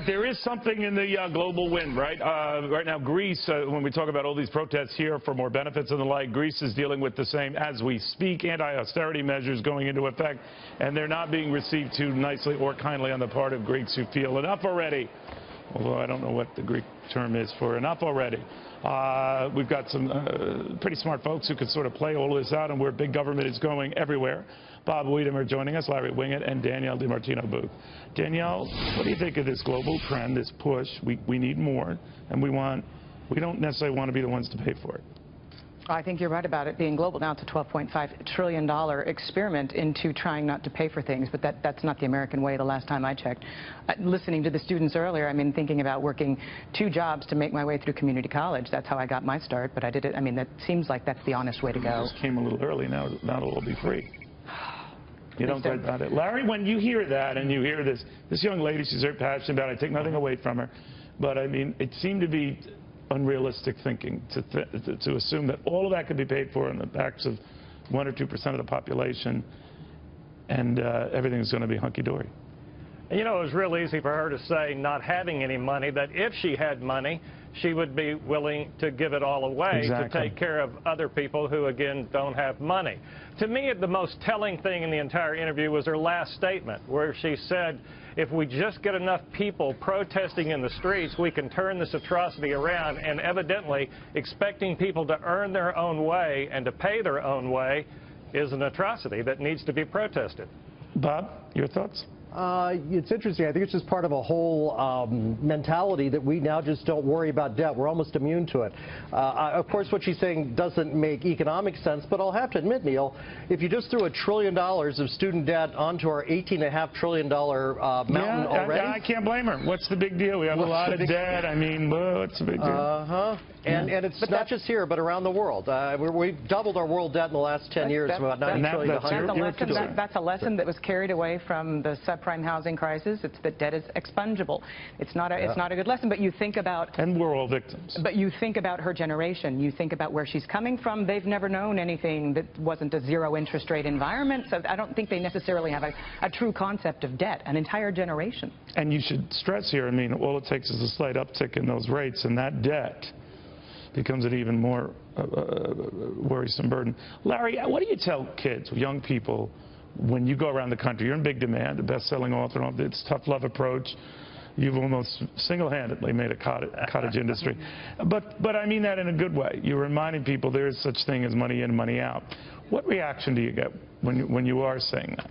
there is something in the global wind, right? Right now, Greece, when we talk about all these protests here for more benefits and the like, Greece is dealing with the same as we speak, anti-austerity measures going into effect, and they're not being received too nicely or kindly on the part of Greeks who feel enough already. Although I don't know what the Greek term is for enough already. We've got some pretty smart folks who can sort of play all of this out and where big government is going everywhere. Bob Wiedemer joining us, Larry Winget, and Danielle Dimartino Booth. Danielle, what do you think of this global trend, this push? We need more, and we don't necessarily want to be the ones to pay for it. I think you're right about it being global. Now it's a $12.5 trillion experiment into trying not to pay for things, but that's not the American way the last time I checked. Listening to the students earlier, I mean, thinking about working 2 jobs to make my way through community college. That's how I got my start, but I did it. I mean, that seems like that's the honest way to go. This came a little early. Now it'll all be free. You don't think about it. Larry, when you hear that and you hear this young lady, she's very passionate about it. I take nothing away from her, but I mean, it seemed to be unrealistic thinking to assume that all of that could be paid for on the backs of 1 or 2% of the population, and everything's going to be hunky-dory. You know, it was real easy for her to say, not having any money, that if she had money, she would be willing to give it all away to take care of other people who, again, don't have money. To me, the most telling thing in the entire interview was her last statement, where she said, if we just get enough people protesting in the streets, we can turn this atrocity around, and evidently expecting people to earn their own way and to pay their own way is an atrocity that needs to be protested. Bob, your thoughts? It's interesting. I think it's just part of a whole mentality that we now just don't worry about debt. We're almost immune to it. Of course, what she's saying doesn't make economic sense, but I'll have to admit, Neil, if you just threw $1 trillion of student debt onto our $18.5 trillion mountain already. I can't blame her. What's the big deal? We have a lot of debt. I mean, what's the big deal? And it's not just here, but around the world. We've doubled our world debt in the last 10 years, from about $90 trillion. That's a lesson that was carried away from the subprime housing crisis. It's that debt is expungible. It's not a good lesson, but you think about... And we're all victims. But you think about her generation. You think about where she's coming from. They've never known anything that wasn't a zero interest rate environment, so I don't think they necessarily have a true concept of debt, an entire generation. And you should stress here, I mean, all it takes is a slight uptick in those rates, and that debt becomes an even more worrisome burden. Larry, what do you tell kids, young people, when you go around the country? You're in big demand, a best-selling author. It's a tough love approach. You've almost single-handedly made a cottage industry. But I mean that in a good way. You're reminding people there is such thing as money in, money out. What reaction do you get when you are saying that?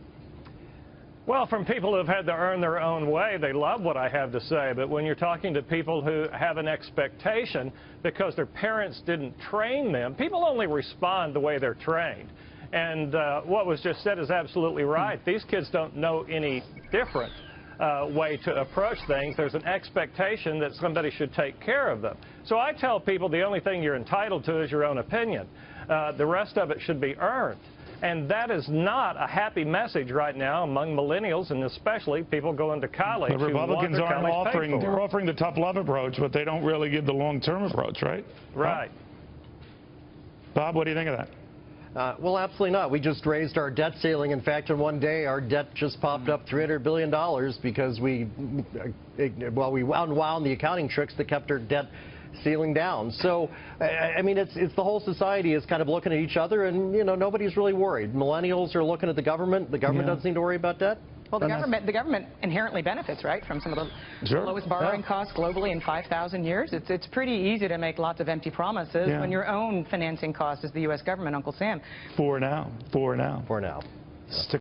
Well, from people who have had to earn their own way, they love what I have to say. But when you're talking to people who have an expectation because their parents didn't train them, people only respond the way they're trained. And what was just said is absolutely right. These kids don't know any different way to approach things. There's an expectation that somebody should take care of them. So I tell people the only thing you're entitled to is your own opinion. The rest of it should be earned. And that is not a happy message right now among millennials, and especially people going to college. The Republicans aren't offering, they're offering the tough love approach, but they don't really give the long-term approach, right? Right. Bob, what do you think of that? Well, absolutely not. We just raised our debt ceiling. In fact, in one day, our debt just popped up $300 billion because we unwound the accounting tricks that kept our debt ceiling down. So, I mean, it's the whole society is kind of looking at each other, and, you know, nobody's really worried. Millennials are looking at the government. The government doesn't need to worry about debt. Well, the government inherently benefits, right, from some of the lowest borrowing costs globally in 5,000 years. It's pretty easy to make lots of empty promises when your own financing cost is the U.S. government, Uncle Sam. For now. For now.